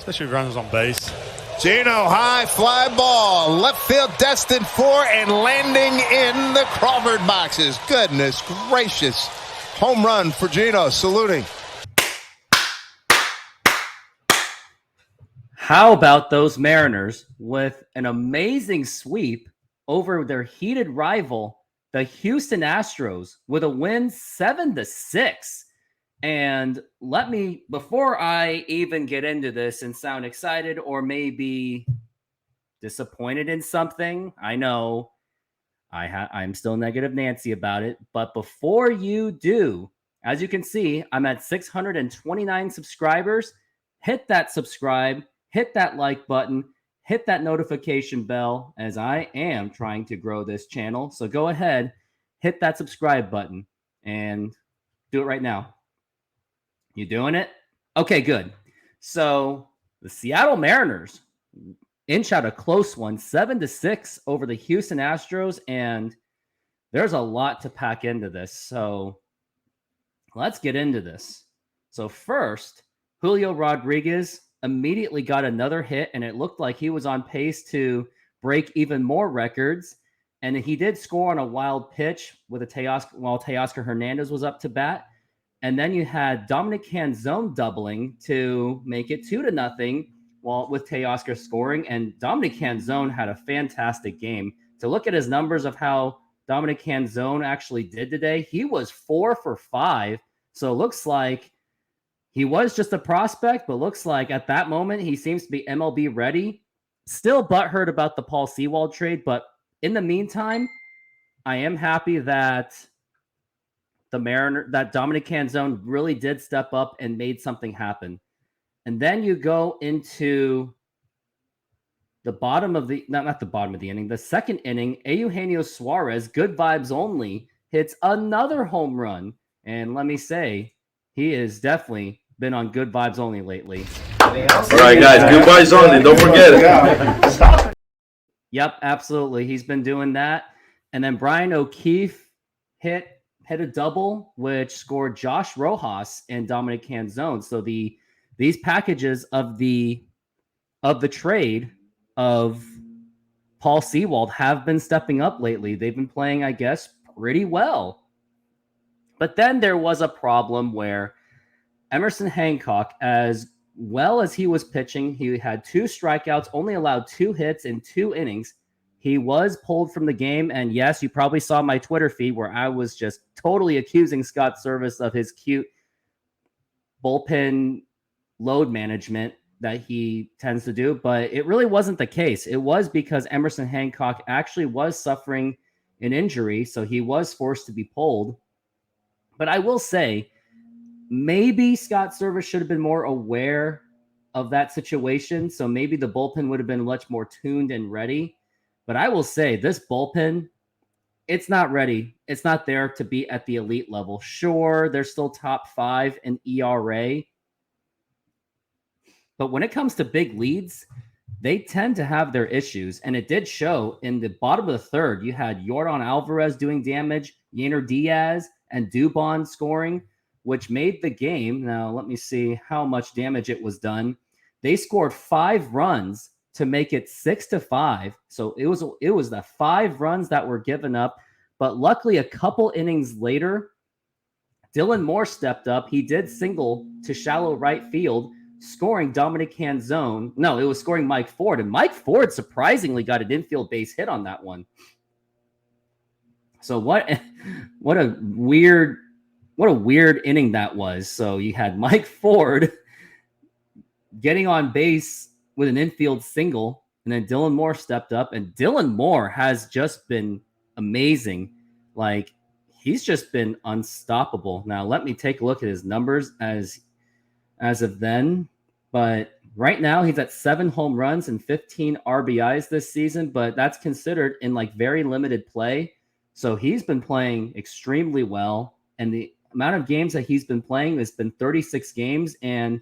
especially with runners on base. Gino, high fly ball, left field destined for and landing in the Crawford boxes. Goodness gracious. Home run for Gino, saluting. How about those Mariners with an amazing sweep over their heated rival, the Houston Astros, with a win 7-6. And let me, before I even get into this and sound excited or maybe disappointed in something, I know I'm still negative Nancy about it. But before you do, as you can see, I'm at 629 subscribers. Hit that subscribe, hit that like button, hit that notification bell, as I am trying to grow this channel. So go ahead, hit that subscribe button and do it right now. You doing it? Okay, good. So the Seattle Mariners inch out a close one, 7-6 over the Houston Astros, and there's a lot to pack into this. So let's get into this. So first, Julio Rodriguez immediately got another hit, and it looked like he was on pace to break even more records. And he did score on a wild pitch with while Teoscar Hernandez was up to bat. And then you had Dominic Canzone doubling to make it 2-0 with Teoscar scoring. And Dominic Canzone had a fantastic game. To look at his numbers of how Dominic Canzone actually did today, he was 4 for 5. So it looks like he was just a prospect, but looks like at that moment he seems to be MLB ready. Still butthurt about the Paul Sewald trade, but in the meantime, I am happy that Dominic Canzone really did step up and made something happen. And then you go into the bottom of the, not the bottom of the inning, the second inning, Eugenio Suarez, good vibes only, hits another home run. And let me say, he has definitely been on good vibes only lately. All right, guys, good vibes only. Don't forget it. Yep, absolutely. He's been doing that. And then Brian O'Keefe hit a double, which scored Josh Rojas and Dominic Canzone. So these packages of the trade of Paul Sewald have been stepping up lately. They've been playing, I guess, pretty well. But then there was a problem where Emerson Hancock, as well as he was pitching, he had 2 strikeouts, only allowed 2 hits in 2 innings. He was pulled from the game, and yes, you probably saw my Twitter feed where I was just totally accusing Scott Service of his cute bullpen load management that he tends to do, but it really wasn't the case. It was because Emerson Hancock actually was suffering an injury, so he was forced to be pulled. But I will say, maybe Scott Service should have been more aware of that situation, so maybe the bullpen would have been much more tuned and ready. But I will say, this bullpen, it's not ready. It's not there to be at the elite level. Sure, they're still top 5 in ERA. But when it comes to big leads, they tend to have their issues. And it did show in the bottom of the third. You had Yordan Alvarez doing damage, Yainer Diaz, and Dubon scoring, which made the game. Now, let me see how much damage it was done. They scored 5 runs to make it 6-5. So it was the 5 runs that were given up. But luckily, a couple innings later, Dylan Moore stepped up. He did single to shallow right field, scoring Dominic Canzone. No, it was scoring Mike Ford. And Mike Ford surprisingly got an infield base hit on that one. So what a weird inning that was. So you had Mike Ford getting on base with an infield single, and then Dylan Moore stepped up, and Dylan Moore has just been amazing. Like, he's just been unstoppable. Now, let me take a look at his numbers as of then. But right now, he's at 7 home runs and 15 RBIs this season, but that's considered in like very limited play. So he's been playing extremely well, and the amount of games that he's been playing has been 36 games, and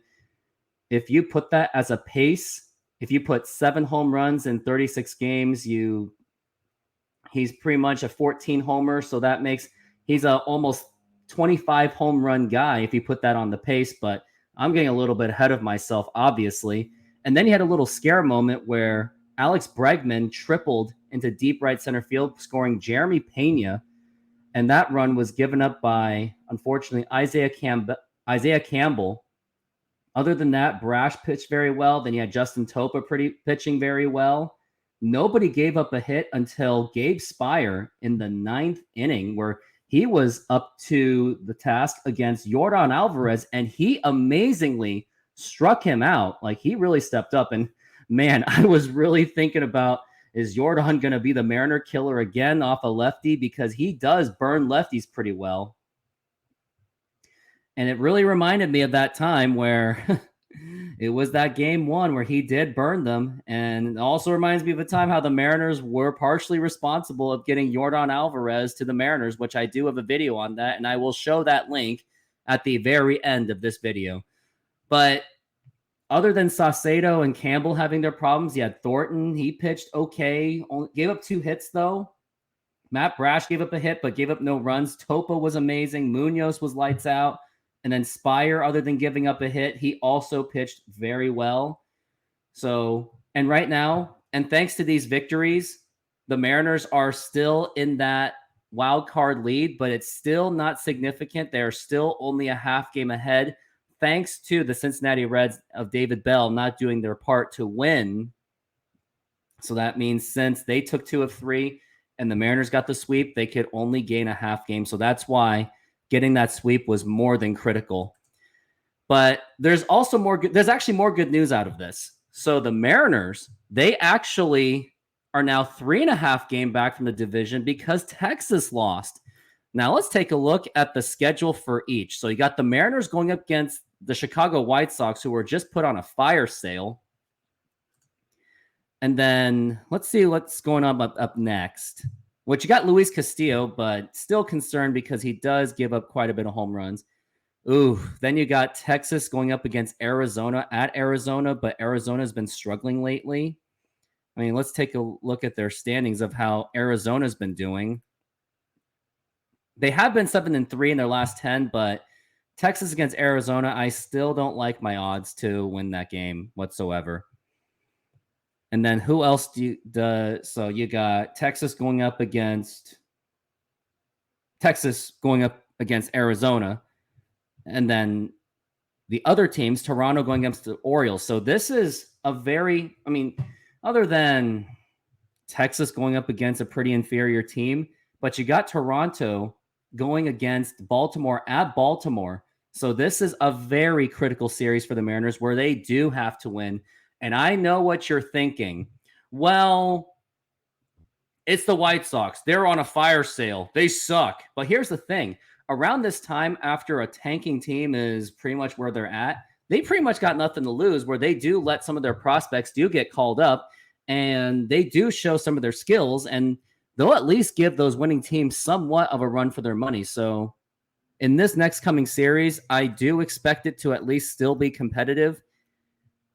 if you put that as a pace, if you put 7 home runs in 36 games, he's pretty much a 14 homer. So that makes he's a almost 25 home run guy if you put that on the pace. But I'm getting a little bit ahead of myself, obviously. And then he had a little scare moment where Alex Bregman tripled into deep right center field, scoring Jeremy Pena. And that run was given up by, unfortunately, Isaiah Campbell. Other than that, Brash pitched very well. Then you had Justin Topa pitching very well. Nobody gave up a hit until Gabe Spire in the 9th inning, where he was up to the task against Yordan Alvarez, and he amazingly struck him out. Like, he really stepped up. And man, I was really thinking about, is Yordan going to be the Mariner killer again off a lefty? Because he does burn lefties pretty well. And it really reminded me of that time where it was that game 1 where he did burn them. And it also reminds me of the time how the Mariners were partially responsible of getting Yordan Alvarez to the Mariners, which I do have a video on that. And I will show that link at the very end of this video. But other than Saucedo and Campbell having their problems, you had Thornton. He pitched okay. Gave up 2 hits, though. Matt Brash gave up a hit, but gave up no runs. Topa was amazing. Munoz was lights out. And then Spire, other than giving up a hit, he also pitched very well. So, and right now, and thanks to these victories, the Mariners are still in that wild card lead, but it's still not significant. They're still only a half game ahead, thanks to the Cincinnati Reds of David Bell not doing their part to win. So that means since they took 2 of 3 and the Mariners got the sweep, they could only gain a half game. So that's why getting that sweep was more than critical. But there's also there's actually more good news out of this. So the Mariners, they actually are now 3.5 game back from the division because Texas lost. Now let's take a look at the schedule for each. So you got the Mariners going up against the Chicago White Sox, who were just put on a fire sale. And then let's see what's going on up next. Which you got Luis Castillo, but still concerned because he does give up quite a bit of home runs. Ooh, then you got Texas going up against Arizona at Arizona, but Arizona's been struggling lately. I mean, let's take a look at their standings of how Arizona's been doing. They have been 7-3 in their last 10, but Texas against Arizona, I still don't like my odds to win that game whatsoever. And then who else so you got Texas going up against Arizona. And then the other teams, Toronto going against the Orioles. So this is other than Texas going up against a pretty inferior team, but you got Toronto going against Baltimore at Baltimore. So this is a very critical series for the Mariners where they do have to win. And I know what you're thinking. Well, it's the White Sox. They're on a fire sale. They suck. But here's the thing. Around this time, after a tanking team is pretty much where they're at, they pretty much got nothing to lose, where they do let some of their prospects do get called up, and they do show some of their skills, and they'll at least give those winning teams somewhat of a run for their money. So in this next coming series, I do expect it to at least still be competitive.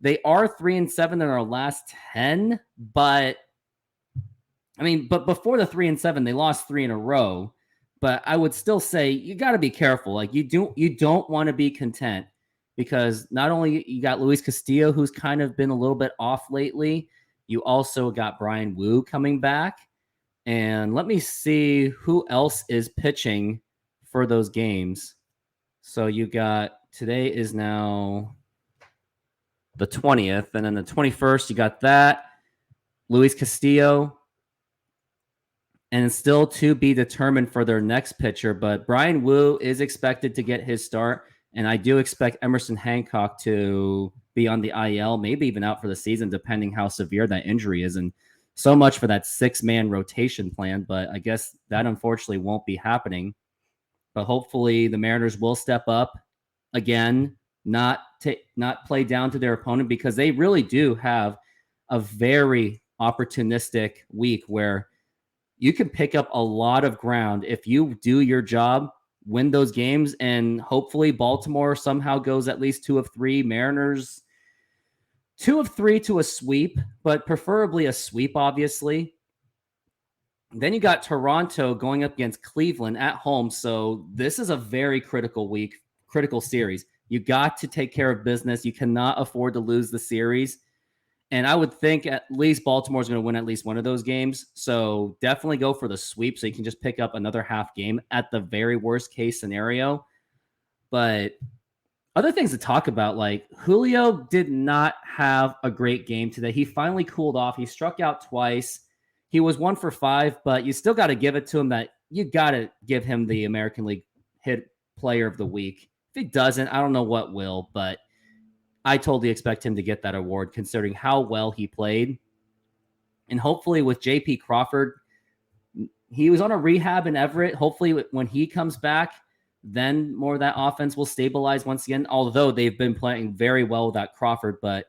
They are 3-7 in our last 10, but before the 3-7, they lost 3 in a row. But I would still say you got to be careful. Like you don't want to be content, because not only you got Luis Castillo, who's kind of been a little bit off lately, you also got Brian Wu coming back. And let me see who else is pitching for those games. So you got, today is now the 20th, and then the 21st, you got that, Luis Castillo, and still to be determined for their next pitcher. But Brian Wu is expected to get his start, and I do expect Emerson Hancock to be on the IL, maybe even out for the season, depending how severe that injury is. And so much for that 6-man rotation plan, but I guess that unfortunately won't be happening. But hopefully the Mariners will step up again, not play down to their opponent, because they really do have a very opportunistic week where you can pick up a lot of ground if you do your job, win those games, and hopefully Baltimore somehow goes at least 2 of 3. Mariners 2 of 3 to a sweep, but preferably a sweep, obviously. Then you got Toronto going up against Cleveland at home. So this is a very critical week, critical series. You got to take care of business. You cannot afford to lose the series. And I would think at least Baltimore's going to win at least one of those games. So definitely go for the sweep so you can just pick up another half game at the very worst case scenario. But other things to talk about, like Julio did not have a great game today. He finally cooled off. He struck out twice. He was 1 for 5, but you still got to give it to him that you got to give him the American League Hit Player of the Week. If he doesn't, I don't know what will, but I totally expect him to get that award considering how well he played. And hopefully with JP Crawford, he was on a rehab in Everett. Hopefully when he comes back, then more of that offense will stabilize once again, although they've been playing very well without Crawford. But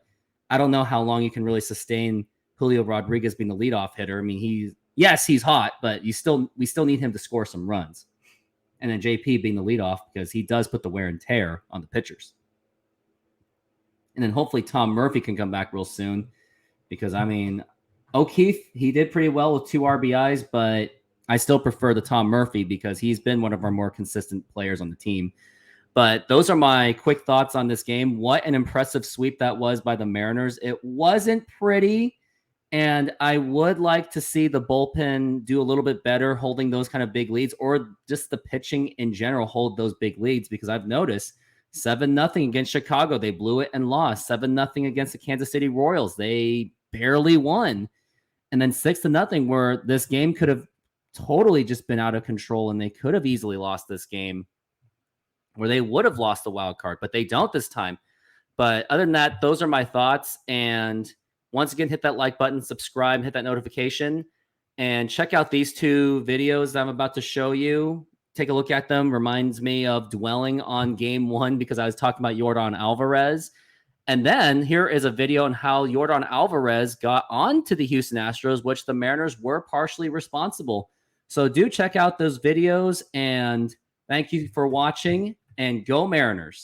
I don't know how long you can really sustain Julio Rodriguez being the leadoff hitter. I mean, he's hot, but we still need him to score some runs. And then JP being the leadoff because he does put the wear and tear on the pitchers. And then hopefully Tom Murphy can come back real soon because, I mean, O'Keefe, he did pretty well with 2 RBIs, but I still prefer the Tom Murphy because he's been one of our more consistent players on the team. But those are my quick thoughts on this game. What an impressive sweep that was by the Mariners. It wasn't pretty, and I would like to see the bullpen do a little bit better holding those kind of big leads, or just the pitching in general hold those big leads, because I've noticed 7-0 against Chicago, they blew it and lost. 7-0 against the Kansas City Royals, they barely won. And then 6-0, where this game could have totally just been out of control and they could have easily lost this game, where they would have lost the wild card, but they don't this time. But other than that, those are my thoughts. And once again, hit that like button, subscribe, hit that notification, and check out these 2 videos that I'm about to show you. Take a look at them. Reminds me of dwelling on game 1 because I was talking about Yordan Alvarez. And then here is a video on how Yordan Alvarez got onto the Houston Astros, which the Mariners were partially responsible. So do check out those videos, and thank you for watching, and go Mariners.